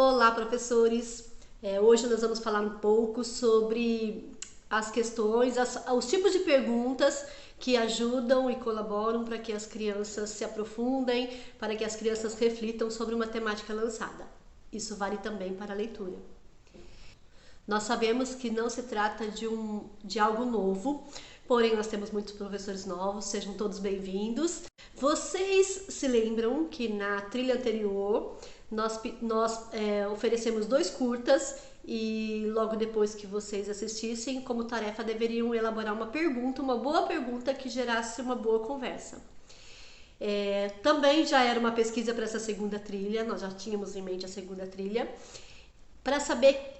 Olá, professores! Hoje nós vamos falar um pouco sobre as questões, os tipos de perguntas que ajudam e colaboram para que as crianças se aprofundem, para que as crianças reflitam sobre uma temática lançada. Isso vale também para a leitura. Nós sabemos que não se trata de algo novo, porém nós temos muitos professores novos, sejam todos bem-vindos. Vocês se lembram que na trilha anterior nós oferecemos 2 curtas e logo depois que vocês assistissem, como tarefa deveriam elaborar uma pergunta, uma boa pergunta que gerasse uma boa conversa. Também já era uma pesquisa para essa segunda trilha, nós já tínhamos em mente a segunda trilha, para saber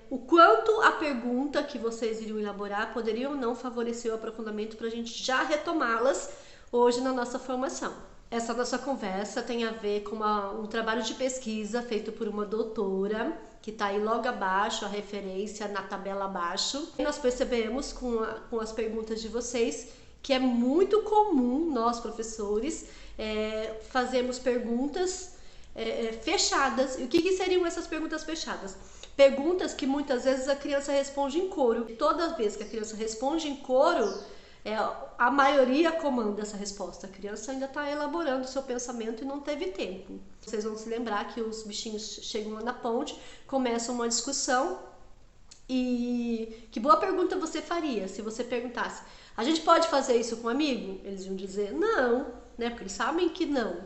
o quanto a pergunta que vocês iriam elaborar poderia ou não favorecer o aprofundamento para a gente já retomá-las hoje na nossa formação. Essa nossa conversa tem a ver com um trabalho de pesquisa feito por uma doutora, que está aí logo abaixo, a referência na tabela abaixo. E nós percebemos com as perguntas de vocês que é muito comum nós, professores, fazermos perguntas fechadas. E o que seriam essas perguntas fechadas? Perguntas que muitas vezes a criança responde em coro. E toda vez que a criança responde em coro, a maioria comanda essa resposta. A criança ainda está elaborando o seu pensamento e não teve tempo. Vocês vão se lembrar que os bichinhos chegam lá na ponte, começam uma discussão. E que boa pergunta você faria se você perguntasse: a gente pode fazer isso com um amigo? Eles iam dizer não, né? Porque eles sabem que não.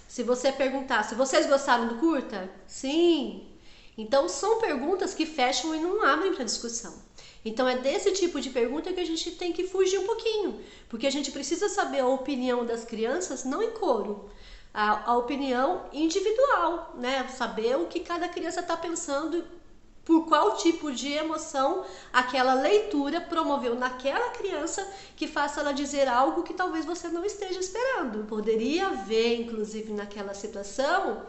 Se você perguntasse: vocês gostaram do curta? Sim. Então são perguntas que fecham e não abrem para discussão. Então é desse tipo de pergunta que a gente tem que fugir um pouquinho, porque a gente precisa saber a opinião das crianças, não em coro, a opinião individual, né? Saber o que cada criança está pensando, por qual tipo de emoção aquela leitura promoveu naquela criança que faça ela dizer algo que talvez você não esteja esperando. Poderia haver, inclusive, naquela situação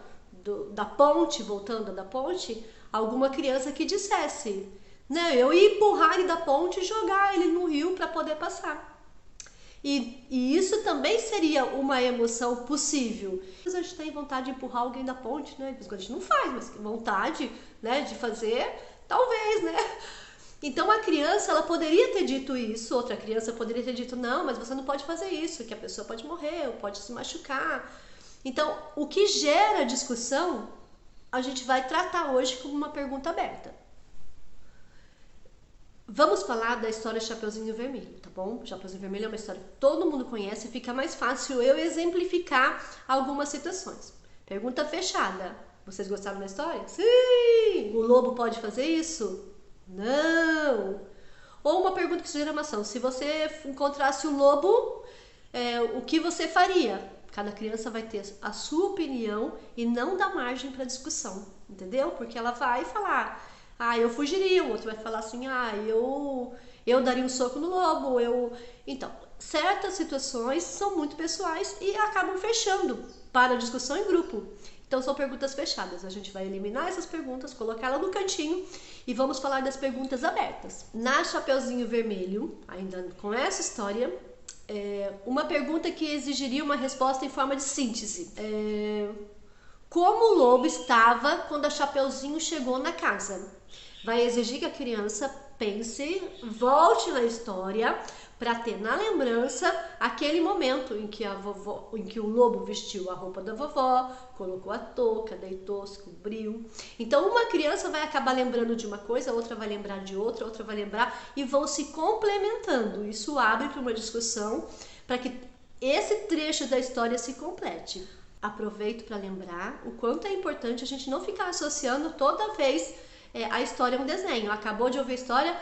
da ponte, voltando da ponte, alguma criança que dissesse: não, eu ia empurrar ele da ponte e jogar ele no rio para poder passar. E isso também seria uma emoção possível. A gente tem vontade de empurrar alguém da ponte, né? A gente não faz, mas vontade, né, de fazer, talvez, né? Então a criança, ela poderia ter dito isso, outra criança poderia ter dito: não, mas você não pode fazer isso, que a pessoa pode morrer, ou pode se machucar. Então, o que gera discussão, a gente vai tratar hoje como uma pergunta aberta. Vamos falar da história Chapeuzinho Vermelho, tá bom? Chapeuzinho Vermelho é uma história que todo mundo conhece, fica mais fácil eu exemplificar algumas situações. Pergunta fechada: vocês gostaram da história? Sim! O lobo pode fazer isso? Não! Ou uma pergunta que sugere uma ação: se você encontrasse o lobo, o que você faria? Cada criança vai ter a sua opinião e não dá margem para discussão, entendeu? Porque ela vai falar: eu fugiria. O outro vai falar assim: eu daria um soco no lobo. Então, certas situações são muito pessoais e acabam fechando para a discussão em grupo. Então, são perguntas fechadas. A gente vai eliminar essas perguntas, colocá-las no cantinho e vamos falar das perguntas abertas. Na Chapeuzinho Vermelho, ainda com essa história, uma pergunta que exigiria uma resposta em forma de síntese. Como o lobo estava quando a Chapeuzinho chegou na casa? Vai exigir que a criança pense, volte na história para ter na lembrança aquele momento em que o lobo vestiu a roupa da vovó, colocou a touca, deitou, se cobriu. Então uma criança vai acabar lembrando de uma coisa, a outra vai lembrar de outra, a outra vai lembrar e vão se complementando. Isso abre para uma discussão para que esse trecho da história se complete. Aproveito para lembrar o quanto é importante a gente não ficar associando toda vez a história a um desenho. Acabou de ouvir a história,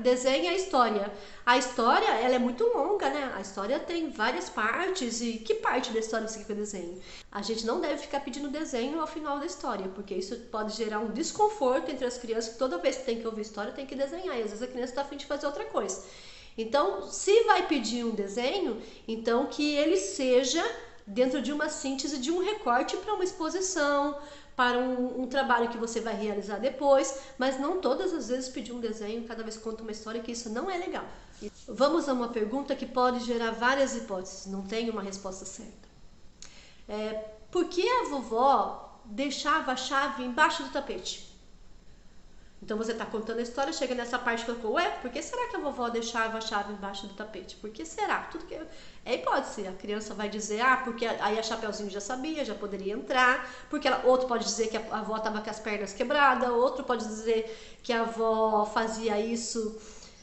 desenha a história. A história, ela é muito longa, né? A história tem várias partes. E que parte da história você quer que eu desenhe? A gente não deve ficar pedindo desenho ao final da história, porque isso pode gerar um desconforto entre as crianças, que toda vez que tem que ouvir história tem que desenhar, e às vezes a criança está a fim de fazer outra coisa. Então, se vai pedir um desenho, então que ele seja dentro de uma síntese, de um recorte para uma exposição, para um trabalho que você vai realizar depois, mas não todas as vezes pedir um desenho cada vez que conta uma história, que isso não é legal. Vamos a uma pergunta que pode gerar várias hipóteses, não tem uma resposta certa. por que a vovó deixava a chave embaixo do tapete? Então você está contando a história, chega nessa parte que colocou, por que será que a vovó deixava a chave embaixo do tapete? Por que será? Tudo que é hipótese. A criança vai dizer, porque aí a Chapeuzinho já sabia, já poderia entrar, porque outro pode dizer que a avó estava com as pernas quebradas, outro pode dizer que a avó fazia isso,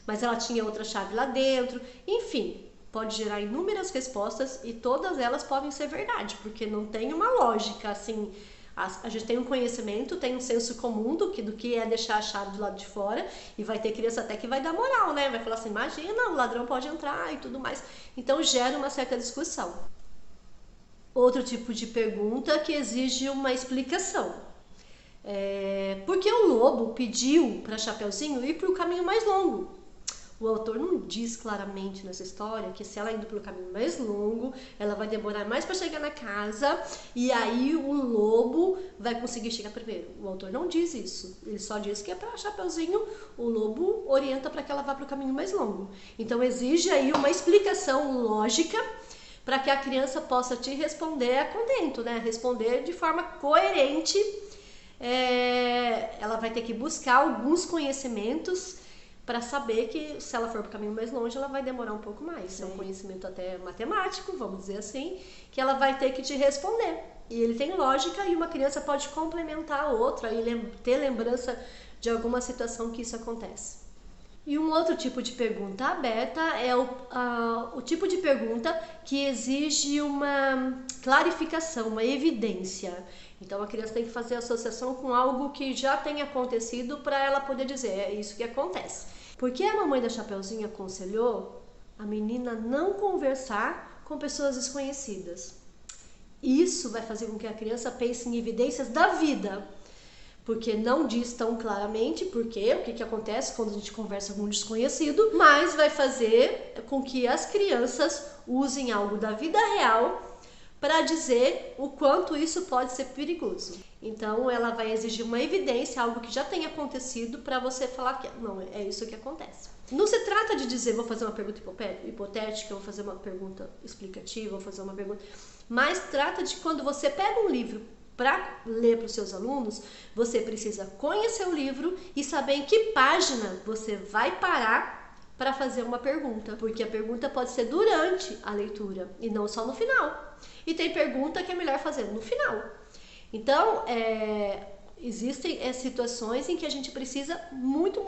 mas ela tinha outra chave lá dentro. Enfim, pode gerar inúmeras respostas e todas elas podem ser verdade, porque não tem uma lógica assim. A gente tem um conhecimento, tem um senso comum do que é deixar a chave do lado de fora, e vai ter criança até que vai dar moral, né? Vai falar assim, imagina, o ladrão pode entrar e tudo mais. Então gera uma certa discussão. Outro tipo de pergunta que exige uma explicação. Por que o lobo pediu para Chapeuzinho ir para o caminho mais longo? O autor não diz claramente nessa história que se ela indo pelo caminho mais longo, ela vai demorar mais para chegar na casa e aí o lobo vai conseguir chegar primeiro. O autor não diz isso. Ele só diz que é para Chapeuzinho, o lobo orienta para que ela vá para o caminho mais longo. Então exige aí uma explicação lógica para que a criança possa te responder a contento, né? Responder de forma coerente. Ela vai ter que buscar alguns conhecimentos para saber que se ela for para o caminho mais longe, ela vai demorar um pouco mais. É um conhecimento até matemático, vamos dizer assim, que ela vai ter que te responder. E ele tem lógica e uma criança pode complementar a outra e ter lembrança de alguma situação que isso acontece. E um outro tipo de pergunta aberta é o tipo de pergunta que exige uma clarificação, uma evidência. Então a criança tem que fazer associação com algo que já tenha acontecido para ela poder dizer, é isso que acontece. Porque a mamãe da Chapeuzinho aconselhou a menina não conversar com pessoas desconhecidas. Isso vai fazer com que a criança pense em evidências da vida. Porque não diz tão claramente o que acontece quando a gente conversa com um desconhecido, mas vai fazer com que as crianças usem algo da vida real para dizer o quanto isso pode ser perigoso. Então ela vai exigir uma evidência, algo que já tenha acontecido, para você falar que não, é isso que acontece. Não se trata de dizer, vou fazer uma pergunta hipotética, vou fazer uma pergunta explicativa, vou fazer uma pergunta... Mas trata de quando você pega um livro para ler para os seus alunos, você precisa conhecer o livro e saber em que página você vai parar para fazer uma pergunta, porque a pergunta pode ser durante a leitura e não só no final. E tem pergunta que é melhor fazer no final. Então, existem situações em que a gente precisa muito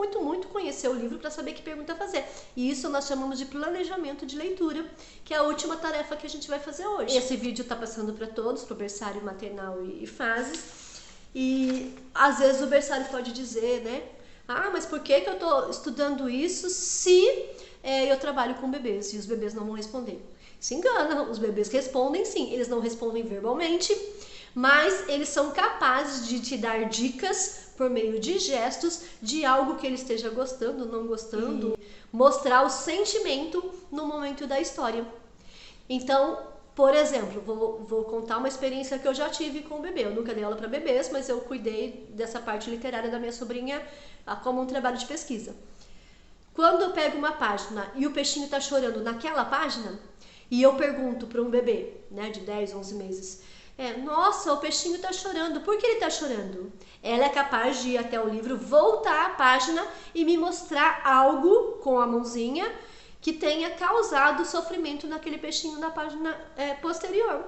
conhecer o livro para saber que pergunta fazer. E isso nós chamamos de planejamento de leitura, que é a última tarefa que a gente vai fazer hoje. Esse vídeo está passando para todos, para o berçário, maternal e fases. E às vezes o berçário pode dizer, né? Mas por que eu estou estudando isso se eu trabalho com bebês e os bebês não vão responder? Se engana, os bebês respondem sim, eles não respondem verbalmente, mas eles são capazes de te dar dicas por meio de gestos de algo que ele esteja gostando, não gostando, mostrar o sentimento no momento da história. Então, por exemplo, vou contar uma experiência que eu já tive com o bebê. Eu nunca dei aula para bebês, mas eu cuidei dessa parte literária da minha sobrinha como um trabalho de pesquisa. Quando eu pego uma página e o peixinho está chorando naquela página, e eu pergunto para um bebê, né, de 10, 11 meses, nossa, o peixinho está chorando, por que ele está chorando? Ela é capaz de ir até o livro, voltar à página e me mostrar algo com a mãozinha que tenha causado sofrimento naquele peixinho na página posterior.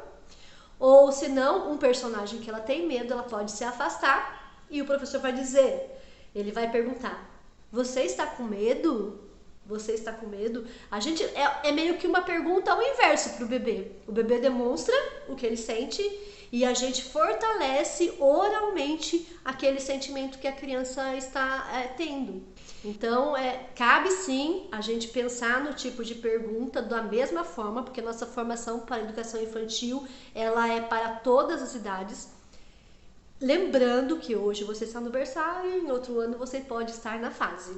Ou se não, um personagem que ela tem medo, ela pode se afastar e o professor vai dizer, ele vai perguntar, você está com medo? Você está com medo? A gente é meio que uma pergunta ao inverso para o bebê. O bebê demonstra o que ele sente e a gente fortalece oralmente aquele sentimento que a criança está tendo. Então, cabe sim a gente pensar no tipo de pergunta da mesma forma, porque nossa formação para a educação infantil ela é para todas as idades. Lembrando que hoje você está no berçário e em outro ano você pode estar na fase.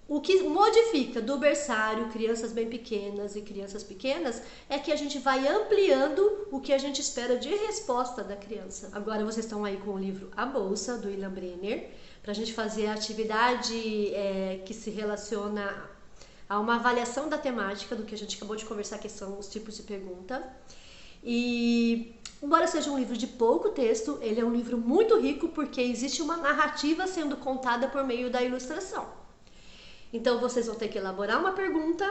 O que modifica do berçário, crianças bem pequenas e crianças pequenas, é que a gente vai ampliando o que a gente espera de resposta da criança. Agora vocês estão aí com o livro A Bolsa, do Ilan Brenner, para a gente fazer a atividade que se relaciona a uma avaliação da temática do que a gente acabou de conversar, que são os tipos de pergunta. E Embora seja um livro de pouco texto, ele é um livro muito rico porque existe uma narrativa sendo contada por meio da ilustração. Então vocês vão ter que elaborar uma pergunta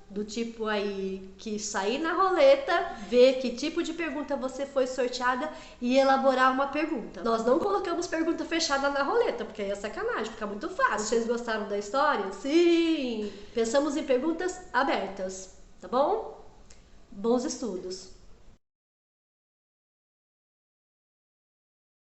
do tipo aí que sair na roleta, ver que tipo de pergunta você foi sorteada e elaborar uma pergunta. Nós não colocamos pergunta fechada na roleta, porque aí é sacanagem, fica muito fácil. Vocês gostaram da história? Sim! Pensamos em perguntas abertas, tá bom? Bons estudos!